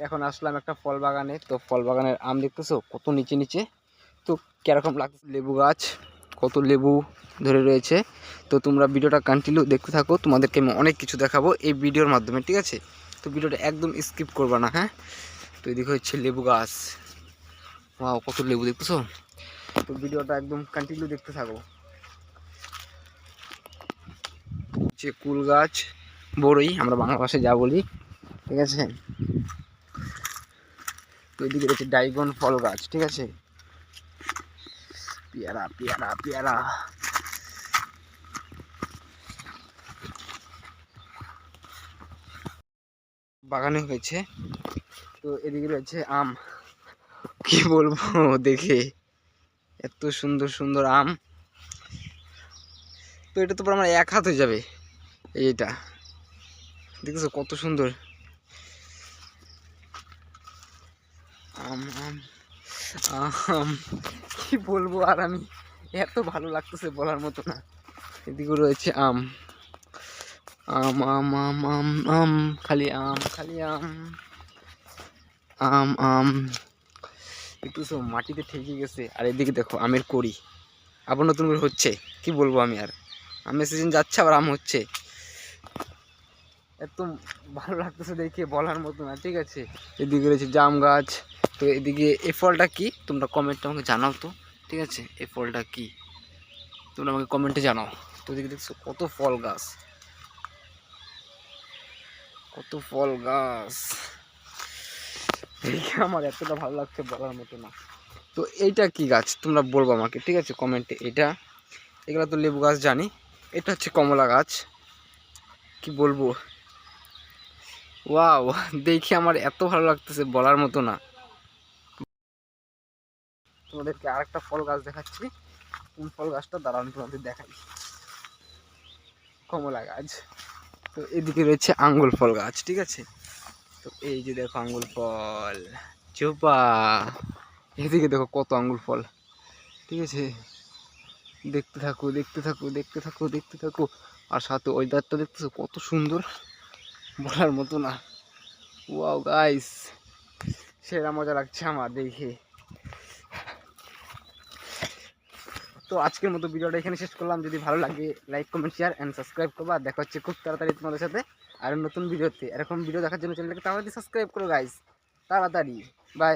এখন আসলাম একটা ফল বাগানে। তো ফল বাগানের আম দেখতেছো কত নিচে নিচে। তো কিরকম লাগছে, লেবু গাছ, কত লেবু ধরে রয়েছে। তো তোমরা ভিডিওটা কন্টিনিউ দেখতে থাকো, তোমাদেরকে আমি অনেক কিছু দেখাবো এই ভিডিওর মাধ্যমে, ঠিক আছে? তো ভিডিওটা একদম স্কিপ করবা না, হ্যাঁ? তো এদিকে হচ্ছে লেবু গাছ, ওয়াও কত লেবু দেখতেছো। তো ভিডিওটা একদম কন্টিনিউ দেখতে থাকো। হচ্ছে কুল গাছ, বড়ই আমরা বাংলা ভাষায় যা বলি, ঠিক আছে? তো এদিকে রয়েছে ড্রাগন ফল গাছ, ঠিক আছে? পেয়ারা পেয়ারা পেয়ারা, বাগানে হয়েছে। তো এদিকে রয়েছে আম, কি বলবো দেখে, এত সুন্দর সুন্দর আম। তো এটা তো পুরো আমার এক হাত হয়ে যাবে। এইটা দেখতেছো কত সুন্দর আম আম আম, কি বলবো আর আমি, এত ভালো লাগতেছে বলার মতো না। এদিকে রয়েছে আম আম আম আম আম আম, খালি আম খালি আম আম আম, দেখতেছো মাটিতে ঠেকে গেছে। আর এদিকে দেখো আমের কড়ি আবার নতুন করে হচ্ছে। কি বলবো আমি আর, আমের সিজন যাচ্ছে আবার আম হচ্ছে। এত ভালো লাগতেছে দেখে বলার মতো না, ঠিক আছে? এদিকে রয়েছে জাম গাছ। তো এদিকে এই ফলটা কি তোমরা কমেন্টে আমাকে জানাও তো, ঠিক আছে? এই ফলটা কি তোমরা আমাকে কমেন্টে জানাও। তো এদিকে দেখছো কত ফল গাছ, কত ফল গাছ দেখে আমার এতটা ভালো লাগছে বলার মতো না। তো এইটা কি গাছ তোমরা বলবো আমাকে, ঠিক আছে, কমেন্টে। এগুলো তো লেবু গাছ জানি, এটা হচ্ছে কমলা গাছ। কি বলবো, ওয়াও, দেখে আমার এত ভালো লাগতেছে বলার মতো না। তোমাদেরকে আরেকটা ফল গাছ দেখাচ্ছি। কোন ফল গাছটা দাঁড়ান তোমাদের দেখাই, কমলা গাছ। তো এদিকে রয়েছে আঙ্গুল ফল গাছ, ঠিক আছে? তো এই যে দেখো আঙ্গুল ফল, চোপা, এদিকে দেখো কত আঙ্গুল ফল, ঠিক আছে? দেখতে থাকো দেখতে থাকো দেখতে থাকো দেখতে থাকো। আর সাথে ওয়েদারটা দেখতেছো কত সুন্দর বলার মতো না। ওয়াও গাইস, সেরা মজা লাগছে আমার দেখে। তো আজকের মতো ভিডিওটা এখানে শেষ করলাম। যদি ভালো লাগে like comment share and subscribe করবা। দেখা হচ্ছে খুব তাড়াতাড়ি তোমাদের সাথে আর নতুন ভিডিওতে। এরকম ভিডিও দেখার জন্য চ্যানেলটাকে তাড়াতাড়ি সাবস্ক্রাইব করো গাইস, তাড়াতাড়ি। বাই।